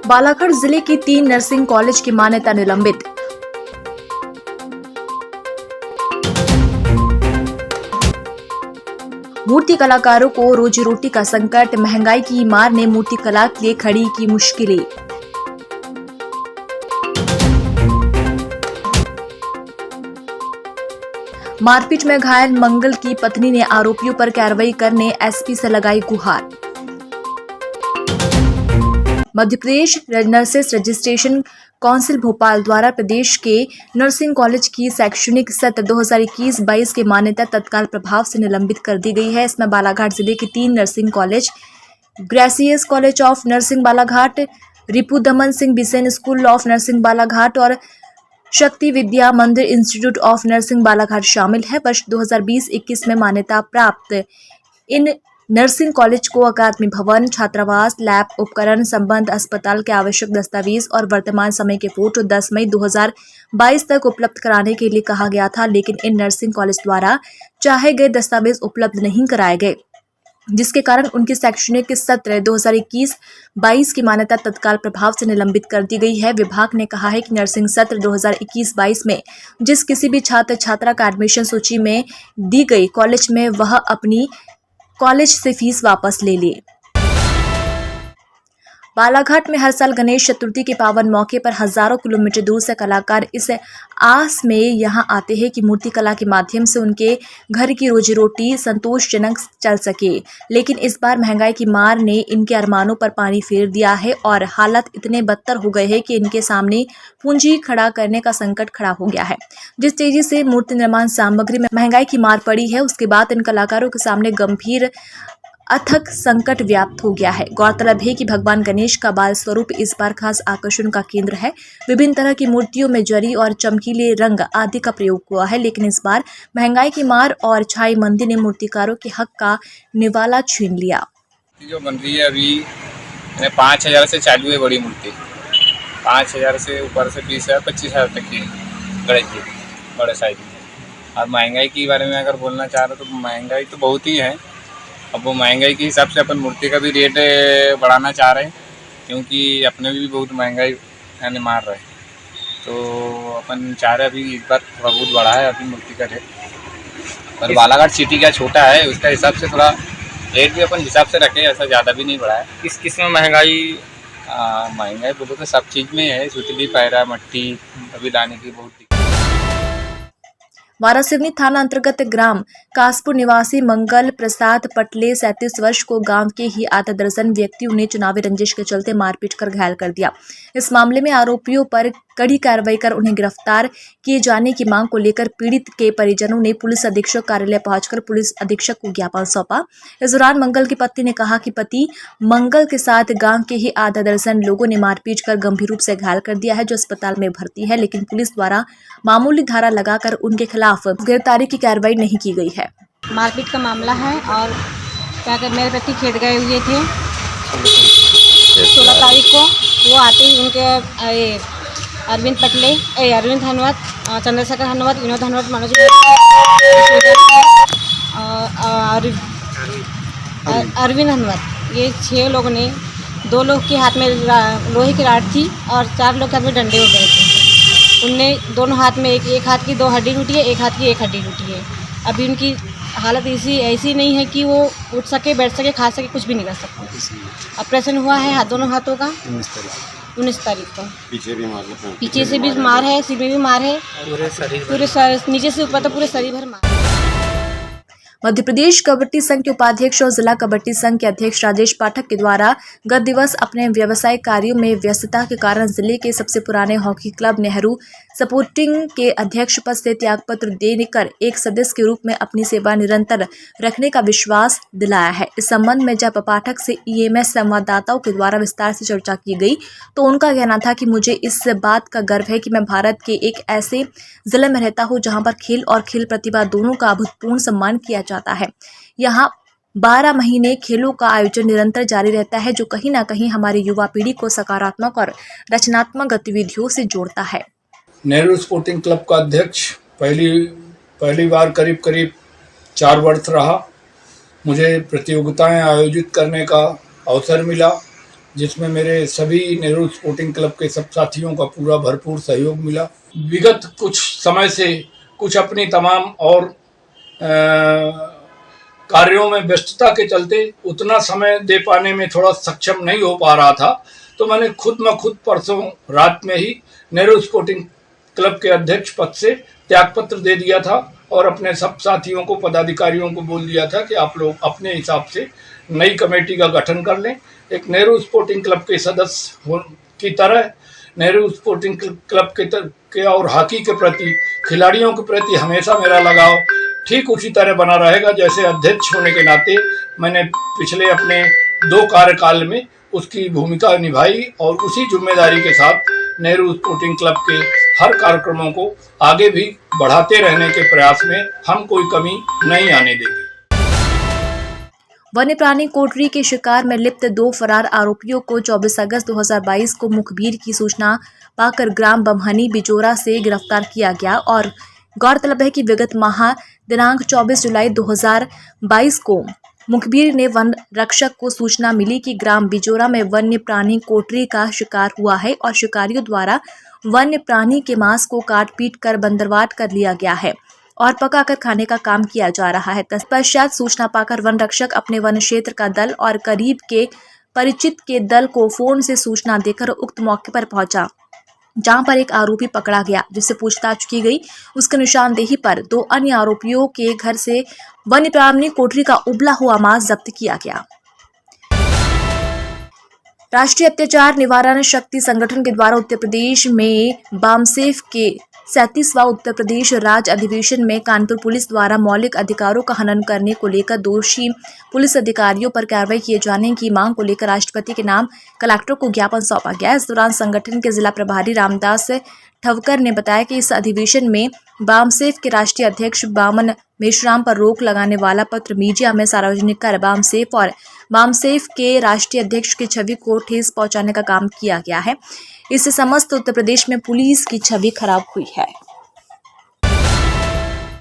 बालाघाट जिले की 3 nursing college की मान्यता निलंबित। मूर्ति कलाकारों को रोजी रोटी का संकट, महंगाई की मार ने मूर्ति कला के लिए खड़ी की मुश्किलें। मारपीट में घायल मंगल की पत्नी ने आरोपियों पर कार्रवाई करने एसपी से लगाई गुहार। Madhya Pradesh nurses registration council Bhopal द्वारा प्रदेश के नर्सिंग कॉलेज की शैक्षणिक सत्र 2021-22 की मान्यता तत्काल प्रभाव से निलंबित कर दी गई है। इसमें बालाघाट जिले के 3 nursing college, gracious college of nursing Balaghat, Ripu Daman Singh Bisen school of nursing Balaghat और शक्ति विद्या मंदिर इंस्टीट्यूट ऑफ नर्सिंग बालाघाट शामिल है। वर्ष 2020-21 में मान्यता प्राप्त इन नर्सिंग कॉलेज को अकादमी भवन, छात्रावास, लैब उपकरण, संबद्ध अस्पताल के आवश्यक दस्तावेज और वर्तमान समय के फोटो 10 मई 2022 तक उपलब्ध कराने के लिए कहा गया था, लेकिन इन नर्सिंग कॉलेज द्वारा चाहे गए दस्तावेज उपलब्ध नहीं कराए गए, जिसके कारण उनकी शैक्षणिक सत्र 2021-22 की मान्यता तत्काल प्रभाव से निलंबित कर दी गई है। विभाग ने कहा है कि नर्सिंग सत्र 2021-22 में जिस किसी भी छात्र छात्रा का एडमिशन सूची में दी गई कॉलेज में वह अपनी कॉलेज से फीस वापस ले ले। बालाघाट में हर साल गणेश चतुर्थी के पावन मौके पर हजारों किलोमीटर दूर से कलाकार इस आस में यहां आते हैं कि मूर्ति कला के माध्यम से उनके घर की रोजी रोटी संतोषजनक चल सके, लेकिन इस बार महंगाई की मार ने इनके अरमानों पर पानी फेर दिया है और हालात इतने बदतर हो गए हैं कि इनके सामने पूंजी खड़ा करने का संकट खड़ा हो गया है। जिस तेजी से मूर्ति निर्माण सामग्री में महंगाई की मार पड़ी है, उसके बाद इन कलाकारों के सामने गंभीर अथक संकट व्याप्त हो गया है। गौरतलब है कि भगवान गणेश का बाल स्वरूप इस बार खास आकर्षण का केंद्र है। विभिन्न तरह की मूर्तियों में जरी और चमकीले रंग आदि का प्रयोग हुआ है, लेकिन इस बार महंगाई की मार और छाई मंदी ने मूर्तिकारों के हक का निवाला छीन लिया। जो बन रही है अभी 5,000 से चालू है बड़ी मूर्ति, 5,000 से ऊपर से 20,000 25,000 तक की गणेश जी बड़े साइज में। और महंगाई के बारे में अगर बोलना चाह रहे तो महंगाई तो बहुत ही है। अब वो महंगाई के हिसाब से अपन मूर्ति का भी रेट बढ़ाना चाह रहे हैं, क्योंकि अपने भी बहुत महंगाई यानी मार रहे हैं, तो अपन चाह रहे अभी इस बार थोड़ा बहुत बढ़ा है अभी मूर्ति का रेट। पर बालाघाट सिटी का छोटा है, उसका हिसाब से थोड़ा रेट भी अपन हिसाब से रखें, ऐसा ज़्यादा भी नहीं बढ़ा है। किस में महंगाई महंगाई बोलो तो सब चीज़ में है, सुतली पैरा मट्टी अभी लाने की बहुत। वारासिवनी थाना अंतर्गत ग्राम कासपुर निवासी मंगल प्रसाद पटले 37 वर्ष को गांव के ही आधा दर्जन व्यक्तियों ने चुनावी रंजिश के चलते मारपीट कर घायल कर दिया। इस मामले में आरोपियों पर कड़ी कार्रवाई कर उन्हें गिरफ्तार किए जाने की मांग को लेकर पीड़ित के परिजनों ने पुलिस अधीक्षक कार्यालय पहुंचकर पुलिस अधीक्षक को ज्ञापन सौंपा। इस दौरान मंगल की पत्नी ने कहा कि पति मंगल के साथ गांव के ही आधा दर्जन लोगों ने मारपीट कर गंभीर रूप से घायल कर दिया है, जो अस्पताल में भर्ती है, लेकिन पुलिस द्वारा मामूली धारा लगाकर उनके खिलाफ गिरफ्तारी की कार्रवाई नहीं की गई है। मारपीट का मामला है और क्या कर मेरे पति खेत गए हुए थे 16 तारीख को। वो आते ही उनके अरविंद पटले, अरविंद हनवत, चंद्रशेखर हनवत, विनोद हनवत, मनोज अरविंद हनवत, ये 6 लोगों ने 2 लोग के हाथ में लोहे की राड थी और 4 लोग के हाथ में डंडे हो गए थे। उनने दोनों हाथ में एक हाथ की 2 हड्डी टूटी है, एक हाथ की 1 हड्डी टूटी है। अभी उनकी हालत ऐसी नहीं है कि वो उठ सके, बैठ सके, खा सके, कुछ भी नहीं कर सकते। ऑपरेशन हुआ है दोनों हाथों का 19 तारीख को। पीछे से भी मार है, सिर में भी मार है, पूरे नीचे से ऊपर तक पूरे शरीर भर मार। मध्य प्रदेश कबड्डी संघ के उपाध्यक्ष और जिला कबड्डी संघ के अध्यक्ष राजेश पाठक के द्वारा गत दिवस अपने व्यवसायिक कार्यों में व्यस्तता के कारण जिले के सबसे पुराने हॉकी क्लब नेहरू सपोर्टिंग के अध्यक्ष पद से त्यागपत्र देकर एक सदस्य के रूप में अपनी सेवा निरंतर रखने का विश्वास दिलाया है। इस संबंध में जब पाठक से ईएमएस संवाददाताओं के द्वारा विस्तार से चर्चा की गई तो उनका कहना था कि मुझे इस बात का गर्व है कि मैं भारत के एक ऐसे जिले में रहता हूं जहां पर खेल और खेल प्रतिभा दोनों का अभूतपूर्व सम्मान किया जाता है। यहाँ 12 महीने खेलों का आयोजन निरंतर जारी रहता है, जो कहीं ना कहीं हमारी युवा पीढ़ी को सकारात्मक और रचनात्मक गतिविधियों से जोड़ता है। नेहरू स्पोर्टिंग क्लब का अध्यक्ष पहली बार करीब 4 वर्ष रहा। मुझे प्रतियोगिताएं आयोजित करने का अवसर मिला जिसमें मेरे सभी नेहरू स्पोर्टिंग क्लब के सब साथियों का पूरा भरपूर सहयोग मिला। विगत कुछ समय से कुछ अपनी तमाम और कार्यों में व्यस्तता के चलते उतना समय दे पाने में थोड़ा सक्षम नहीं हो पा रहा था, तो मैंने खुद परसों रात में ही नेहरू स्पोर्टिंग क्लब के अध्यक्ष पद से त्यागपत्र दे दिया था और अपने सब साथियों को, पदाधिकारियों को बोल दिया था कि आप लोग अपने हिसाब से नई कमेटी का गठन कर लें। एक नेहरू स्पोर्टिंग क्लब के सदस्य की तरह नेहरू स्पोर्टिंग क्लब के और हॉकी के प्रति, खिलाड़ियों के प्रति हमेशा मेरा लगाव ठीक उसी तरह बना रहेगा जैसे अध्यक्ष होने के नाते मैंने पिछले अपने 2 कार्यकाल में उसकी भूमिका निभाई और उसी जिम्मेदारी के साथ नेहरू स्पोर्टिंग क्लब के हर कार्यक्रमों को आगे भी बढ़ाते रहने के प्रयास में हम कोई कमी नहीं आने देंगे। वन्य प्राणी कोटरी के शिकार में लिप्त 2 फरार आरोपियों को 24 अगस्त 2022 को मुखबिर की सूचना पाकर ग्राम बमहनी बिजोरा से गिरफ्तार किया गया और गौरतलब है कि विगत माह दिनांक 24 जुलाई 2022 को मुखबिर ने वन रक्षक को सूचना मिली कि ग्राम बिजोरा में वन्य प्राणी कोटरी का शिकार हुआ है और शिकारियों द्वारा वन्य प्राणी के मांस को काट पीट कर बंदरवाट कर लिया गया है और पकाकर खाने का काम किया जा रहा है। तत्पश्चात सूचना पाकर वन रक्षक अपने वन क्षेत्र का दल और करीब के परिचित के दल को फोन से सूचना देकर उक्त मौके पर पहुंचा, जहां पर एक आरोपी पकड़ा गया जिससे पूछताछ की गई। उसके निशानदेही पर 2 अन्य आरोपियों के घर से वन्य प्राणी कोटरी का उबला हुआ मांस जब्त किया गया। राष्ट्रीय अत्याचार निवारण शक्ति संगठन के द्वारा उत्तर प्रदेश में बामसेफ के 37वां उत्तर प्रदेश राज्य अधिवेशन में कानपुर पुलिस द्वारा मौलिक अधिकारों का हनन करने को लेकर दोषी पुलिस अधिकारियों पर कार्रवाई किए जाने की मांग को लेकर राष्ट्रपति के नाम कलेक्टर को ज्ञापन सौंपा गया। इस दौरान संगठन के जिला प्रभारी रामदास ठवकर ने बताया कि इस अधिवेशन में बामसेफ के राष्ट्रीय अध्यक्ष बामन मेश्राम पर रोक लगाने वाला पत्र मीडिया में सार्वजनिक कर बामसेफ और बामसेफ के राष्ट्रीय अध्यक्ष की छवि को ठेस पहुंचाने का काम किया गया है। इससे समस्त उत्तर प्रदेश में पुलिस की छवि खराब हुई है।